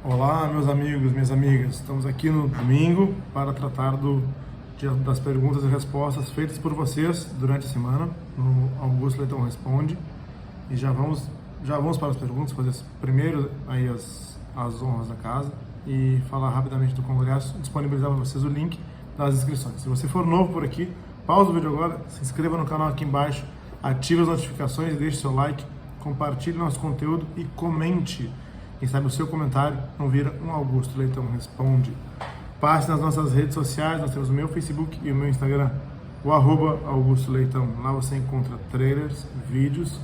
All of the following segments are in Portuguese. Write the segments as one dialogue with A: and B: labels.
A: Olá, meus amigos, minhas amigas. Estamos aqui no domingo para tratar das perguntas e respostas feitas por vocês durante a semana no Augusto Leitão Responde. E já vamos para as perguntas, fazer primeiro aí as honras da casa e falar rapidamente do congresso, disponibilizar para vocês o link das inscrições. Se você for novo por aqui, pausa o vídeo agora, se inscreva no canal aqui embaixo, ative as notificações e deixe seu like, compartilhe nosso conteúdo e comente. Quem sabe o seu comentário não vira um Augusto Leitão Responde. Passe nas nossas redes sociais, nós temos o meu Facebook e o meu Instagram, o @Augusto Leitão. Lá você encontra trailers, vídeos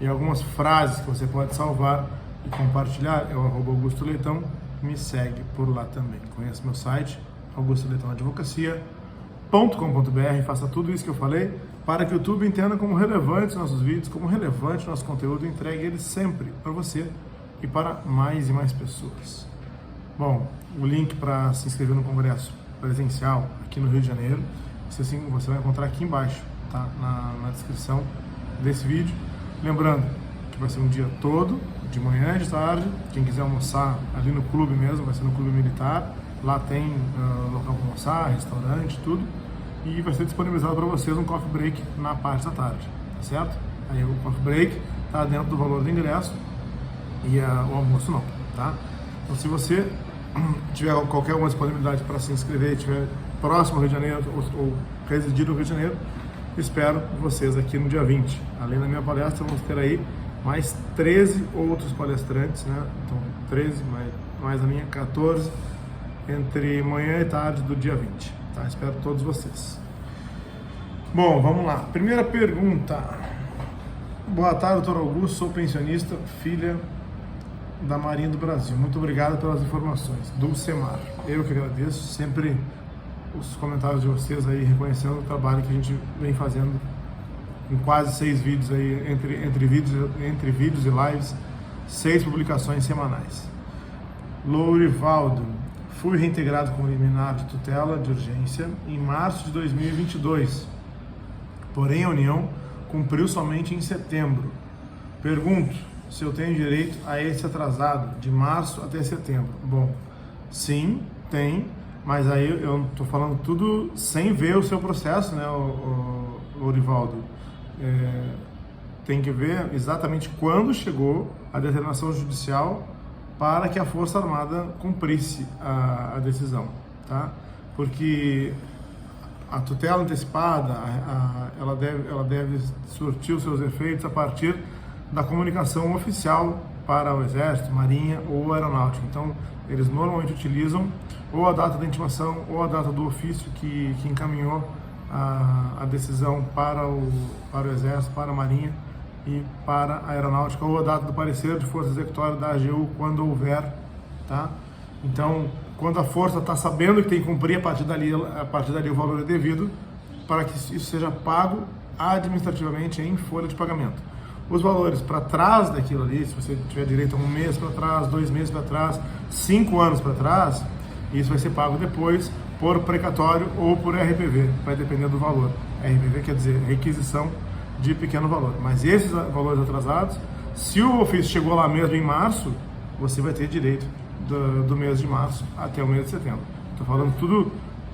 A: e algumas frases que você pode salvar e compartilhar. É o @Augusto Leitão, me segue por lá também. Conheça meu site, augustoleitãoadvocacia.com.br. Faça tudo isso que eu falei para que o YouTube entenda como relevantes nossos vídeos, como relevante nosso conteúdo e entregue ele sempre para você e para mais e mais pessoas. Bom, o link para se inscrever no congresso presencial aqui no Rio de Janeiro, você vai encontrar aqui embaixo, tá? Na descrição desse vídeo. Lembrando que vai ser um dia todo, de manhã e de tarde. Quem quiser almoçar ali no clube mesmo, vai ser no Clube Militar. Lá tem local para almoçar, restaurante, tudo. E vai ser disponibilizado para vocês um coffee break na parte da tarde, tá certo? Aí o coffee break está dentro do valor do ingresso e o almoço não, tá? Então, se você tiver qualquer uma disponibilidade para se inscrever, estiver próximo ao Rio de Janeiro ou residir no Rio de Janeiro, espero vocês aqui no dia 20. Além da minha palestra, vamos ter aí mais 13 outros palestrantes, né? Então, 13 mais a minha, 14, entre manhã e tarde do dia 20, tá? Espero todos vocês. Bom, vamos lá. Primeira pergunta. Boa tarde, doutor Augusto, sou pensionista, filha da Marinha do Brasil. Muito obrigado pelas informações. Dulcemar. Eu que agradeço sempre os comentários de vocês aí, reconhecendo o trabalho que a gente vem fazendo em quase 6 vídeos aí, entre vídeos e lives, 6 publicações semanais. Lourivaldo. Fui reintegrado com liminar de tutela de urgência em março de 2022. Porém, a União cumpriu somente em setembro. Pergunto se eu tenho direito a esse atrasado, de março até setembro. Bom, sim, tem, mas aí eu estou falando tudo sem ver o seu processo, né, Lourivaldo? Tem que ver exatamente quando chegou a determinação judicial para que a Força Armada cumprisse a decisão, tá? Porque a tutela antecipada, ela deve surtir os seus efeitos a partir da comunicação oficial para o Exército, Marinha ou Aeronáutica. Então, eles normalmente utilizam ou a data da intimação ou a data do ofício que encaminhou a decisão para o Exército, para a Marinha e para a Aeronáutica, ou a data do parecer de força executória da AGU, quando houver, tá? Então, quando a força está sabendo que tem que cumprir, a partir dali o valor é devido para que isso seja pago administrativamente em folha de pagamento. Os valores para trás daquilo ali, se você tiver direito a 1 mês para trás, 2 meses para trás, 5 anos para trás, isso vai ser pago depois por precatório ou por RPV, vai depender do valor. RPV quer dizer requisição de pequeno valor. Mas esses valores atrasados, se o ofício chegou lá mesmo em março, você vai ter direito do mês de março até o mês de setembro. Estou falando tudo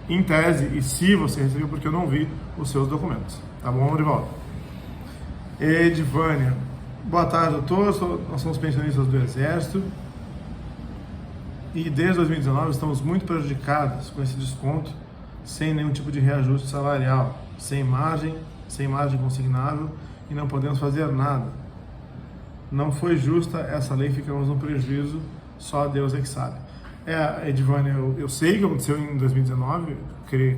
A: em tese e se você recebeu, porque eu não vi os seus documentos. Tá bom, Rivaldo? Edvânia. Boa tarde, doutor. Nós somos pensionistas do Exército e desde 2019 estamos muito prejudicados com esse desconto, sem nenhum tipo de reajuste salarial, sem margem consignável e não podemos fazer nada. Não foi justa essa lei, ficamos no prejuízo, só Deus é que sabe. Edvânia, eu sei que aconteceu em 2019,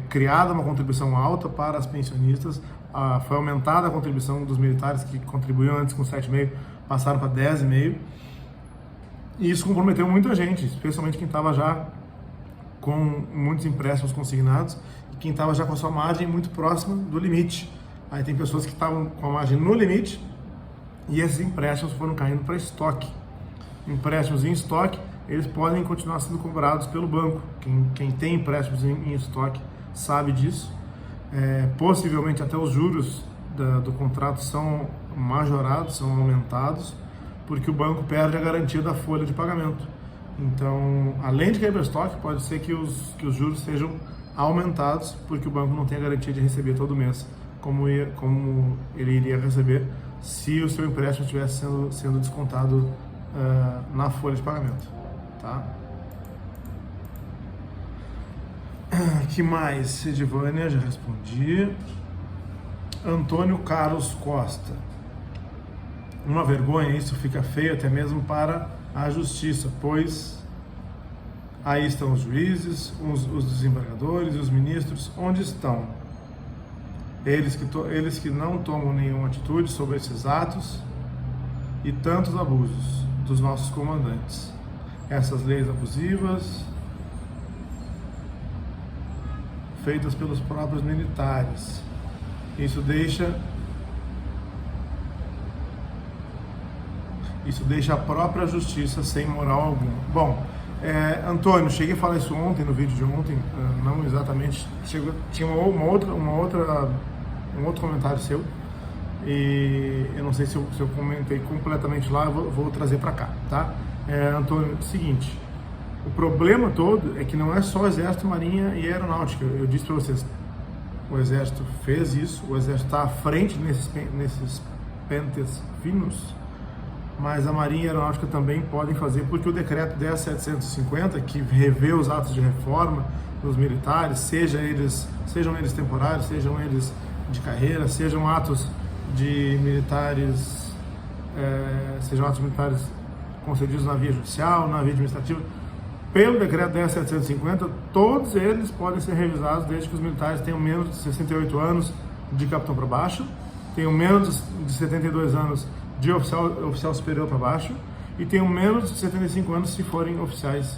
A: criada uma contribuição alta para as pensionistas, foi aumentada a contribuição dos militares que contribuíam antes com 7,5, passaram para 10,5, e isso comprometeu muita gente, especialmente quem estava já com muitos empréstimos consignados e quem estava já com a sua margem muito próxima do limite. Aí tem pessoas que estavam com a margem no limite e esses empréstimos foram caindo para estoque. Empréstimos em estoque, eles podem continuar sendo cobrados pelo banco. Quem tem empréstimos em estoque sabe disso. Possivelmente até os juros do contrato são majorados, são aumentados, porque o banco perde a garantia da folha de pagamento. Então, além de cair para estoque, pode ser que os juros sejam aumentados, porque o banco não tem a garantia de receber todo mês, como ele iria receber se o seu empréstimo estivesse sendo descontado na folha de pagamento. Tá? Que mais? Edivânia, já respondi. Antônio Carlos Costa. Uma vergonha, isso fica feio até mesmo para a justiça, pois aí estão os juízes, os desembargadores e os ministros. Onde estão? Eles que não tomam nenhuma atitude sobre esses atos e tantos abusos dos nossos comandantes. Essas leis abusivas feitas pelos próprios militares. Isso deixa a própria justiça sem moral alguma. Bom, Antônio, cheguei a falar isso ontem, no vídeo de ontem, não exatamente, tinha um outro comentário seu, e eu não sei se eu comentei completamente lá, eu vou trazer para cá, tá? Antônio, seguinte, o problema todo é que não é só Exército, Marinha e Aeronáutica. Eu disse para vocês, o Exército fez isso, o Exército está à frente nesses pentes finos, mas a Marinha e a Aeronáutica também podem fazer, porque o decreto 10.750, que revê os atos de reforma dos militares, sejam eles temporários, sejam eles de carreira, sejam atos de militares, concedidos na via judicial, na via administrativa, pelo decreto 10.750, todos eles podem ser revisados desde que os militares tenham menos de 68 anos de capitão para baixo, tenham menos de 72 anos de oficial superior para baixo e tenham menos de 75 anos se forem oficiais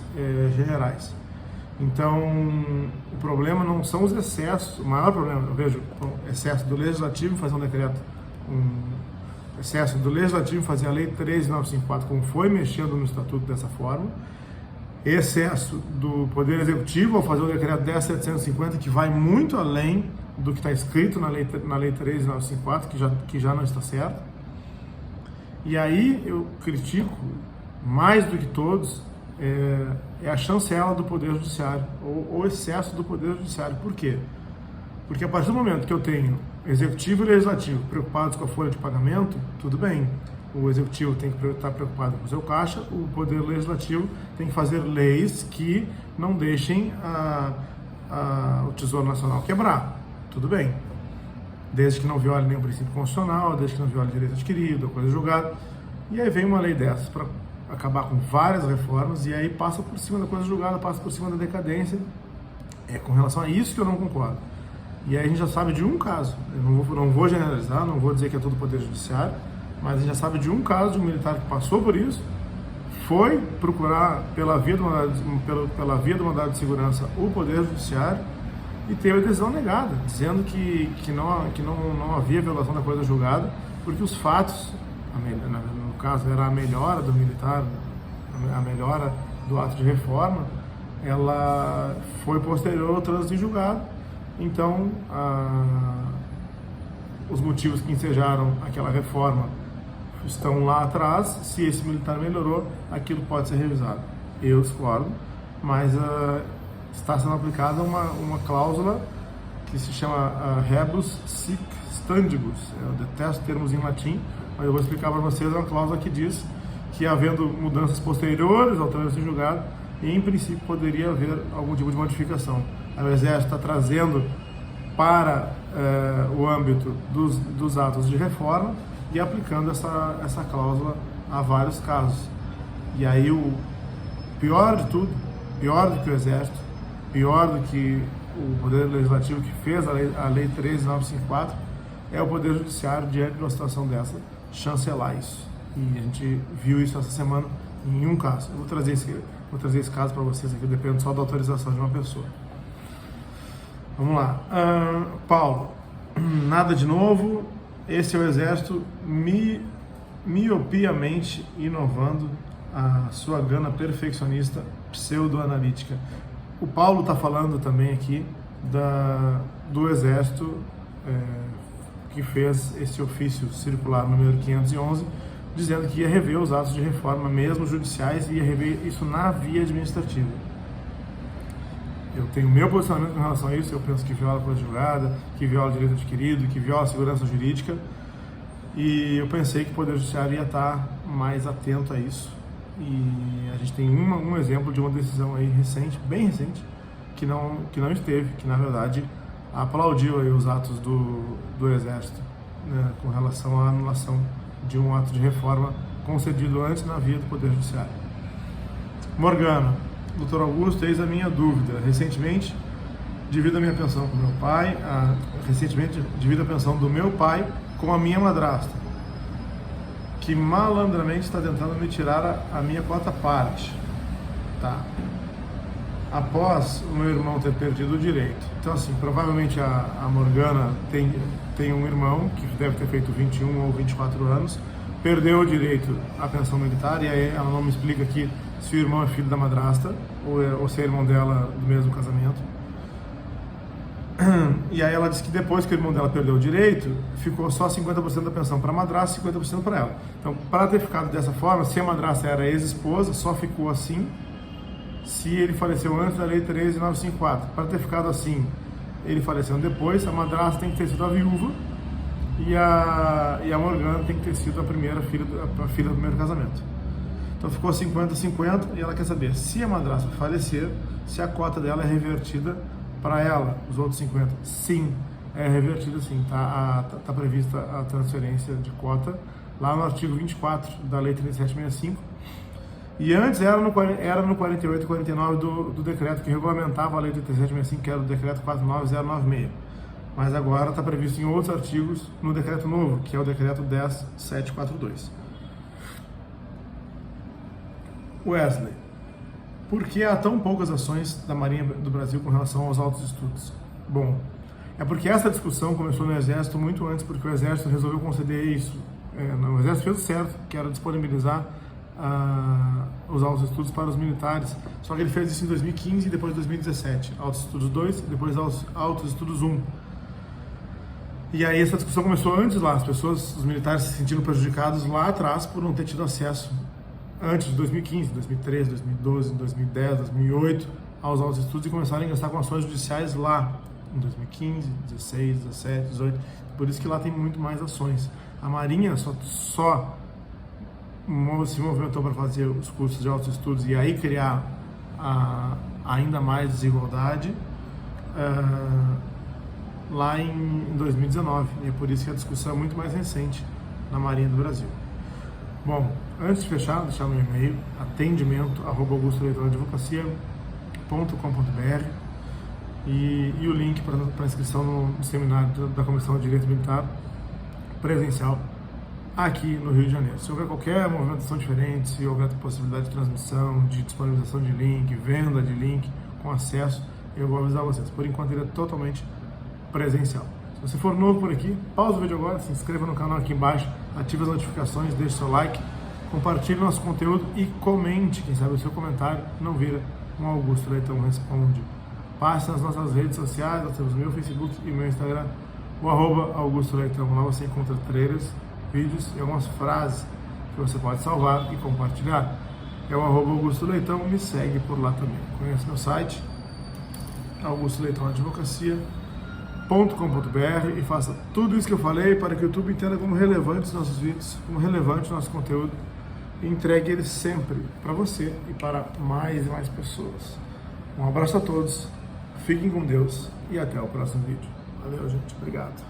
A: generais. Então, o problema não são os excessos, o maior problema, eu vejo, o excesso do Legislativo em fazer um decreto, excesso do Legislativo em fazer a Lei 13.954, como foi, mexendo no Estatuto dessa forma, excesso do Poder Executivo ao fazer o decreto 10.750, que vai muito além do que está escrito na Lei 13.954, que já não está certo. E aí eu critico, mais do que todos, a chancela do Poder Judiciário, ou o excesso do Poder Judiciário. Por quê? Porque a partir do momento que eu tenho Executivo e Legislativo preocupados com a folha de pagamento, tudo bem. O Executivo tem que estar preocupado com o seu caixa, o Poder Legislativo tem que fazer leis que não deixem o Tesouro Nacional quebrar. Tudo bem. Desde que não viole nenhum princípio constitucional, desde que não viole direito adquirido, coisa julgada. E aí vem uma lei dessas para acabar com várias reformas, e aí passa por cima da coisa julgada, passa por cima da decadência. Com relação a isso que eu não concordo. E aí a gente já sabe de um caso, eu não vou generalizar, não vou dizer que é todo o Poder Judiciário, mas a gente já sabe de um caso de um militar que passou por isso, foi procurar pela via do mandado de segurança o Poder Judiciário e teve a decisão negada, dizendo que não havia violação da coisa julgada, porque os fatos, no caso era a melhora do militar, a melhora do ato de reforma, ela foi posterior ao trânsito em julgado. Então, os motivos que ensejaram aquela reforma estão lá atrás. Se esse militar melhorou, aquilo pode ser revisado. Eu discordo, mas está sendo aplicada uma cláusula que se chama rebus sic stantibus. Eu detesto termos em latim, mas eu vou explicar para vocês. É uma cláusula que diz que, havendo mudanças posteriores ao trânsito em julgado, em princípio poderia haver algum tipo de modificação. O Exército está trazendo para o âmbito dos atos de reforma e aplicando essa cláusula a vários casos. E aí o pior de tudo, pior do que o Exército, pior do que o Poder Legislativo que fez a Lei 13.954, é o Poder Judiciário, diante de uma situação dessa, chancelar isso. E a gente viu isso essa semana em um caso. Eu vou trazer esse caso para vocês aqui, depende só da autorização de uma pessoa. Vamos lá. Paulo, nada de novo. Esse é o Exército miopiamente inovando a sua gana perfeccionista pseudo-analítica. O Paulo está falando também aqui do Exército que fez esse ofício circular número 511, dizendo que ia rever os atos de reforma, mesmo judiciais, e ia rever isso na via administrativa. Eu tenho meu posicionamento com relação a isso. Eu penso que viola a coisa julgada, que viola o direito adquirido, que viola a segurança jurídica, e eu pensei que o Poder Judiciário ia estar mais atento a isso. E a gente tem um exemplo de uma decisão aí recente, bem recente, que não esteve, que na verdade aplaudiu aí os atos do Exército, né, com relação à anulação de um ato de reforma concedido antes na via do Poder Judiciário. Morgana, Dr. Augusto, eis a minha dúvida. Recentemente, divido a minha pensão com meu pai, divido a pensão do meu pai com a minha madrasta, que malandramente está tentando me tirar a minha quarta parte, tá? Após o meu irmão ter perdido o direito. Então, assim, provavelmente a Morgana tem um irmão que deve ter feito 21 ou 24 anos, perdeu o direito à pensão militar, e aí ela não me explica aqui se o irmão é filho da madrasta ou se é irmão dela do mesmo casamento. E aí ela disse que depois que o irmão dela perdeu o direito, ficou só 50% da pensão para a madrasta e 50% para ela. Então, para ter ficado dessa forma, se a madrasta era ex-esposa, só ficou assim se ele faleceu antes da Lei 13.954. Para ter ficado assim, ele faleceu depois, a madrasta tem que ter sido a viúva e a Morgana tem que ter sido a filha do primeiro casamento. Então ficou 50-50, e ela quer saber se a madrasta falecer, se a cota dela é revertida para ela. Os outros 50, sim, é revertido sim. Tá prevista a transferência de cota lá no artigo 24 da Lei 3765. E antes era no 48 e 49 do decreto que regulamentava a Lei 3765, que era o decreto 49096. Mas agora está previsto em outros artigos no decreto novo, que é o decreto 10742. Wesley, por que há tão poucas ações da Marinha do Brasil com relação aos altos estudos? Bom, é porque essa discussão começou no Exército muito antes, porque o Exército resolveu conceder isso. O Exército fez o certo, que era disponibilizar os altos estudos para os militares, só que ele fez isso em 2015 e depois em 2017. Altos estudos 2 e depois altos estudos 1. E aí essa discussão começou antes lá, os militares se sentindo prejudicados lá atrás por não ter tido acesso antes de 2015, 2013, 2012, 2010, 2008 aos altos estudos, e começaram a ingressar com ações judiciais lá em 2015, 16, 17, 18. Por isso que lá tem muito mais ações. A Marinha só se movimentou para fazer os cursos de altos estudos e aí criar ainda mais desigualdade lá em 2019, e é por isso que a discussão é muito mais recente na Marinha do Brasil. Bom, antes de fechar, deixar meu e-mail, atendimento@augustoleitoradvocacia.com.br e o link para inscrição no seminário da Comissão de Direito Militar presencial aqui no Rio de Janeiro. Se houver qualquer movimentação diferente, se houver possibilidade de transmissão, de disponibilização de link, venda de link com acesso, eu vou avisar vocês. Por enquanto ele é totalmente presencial. Se você for novo por aqui, pausa o vídeo agora, se inscreva no canal aqui embaixo, ative as notificações, deixe seu like, compartilhe nosso conteúdo e comente. Quem sabe o seu comentário não vira um Augusto Leitão Responde. Passe nas nossas redes sociais, nós temos meu Facebook e meu Instagram, o @Augusto Leitão. Lá você encontra trailers, vídeos e algumas frases que você pode salvar e compartilhar. É o @Augusto Leitão, me segue por lá também. Conheça meu site, augustoleitãoadvocacia.com.br, e faça tudo isso que eu falei para que o YouTube entenda como relevante os nossos vídeos, como relevante o nosso conteúdo, e entregue ele sempre para você e para mais e mais pessoas. Um abraço a todos, fiquem com Deus e até o próximo vídeo. Valeu, gente. Obrigado.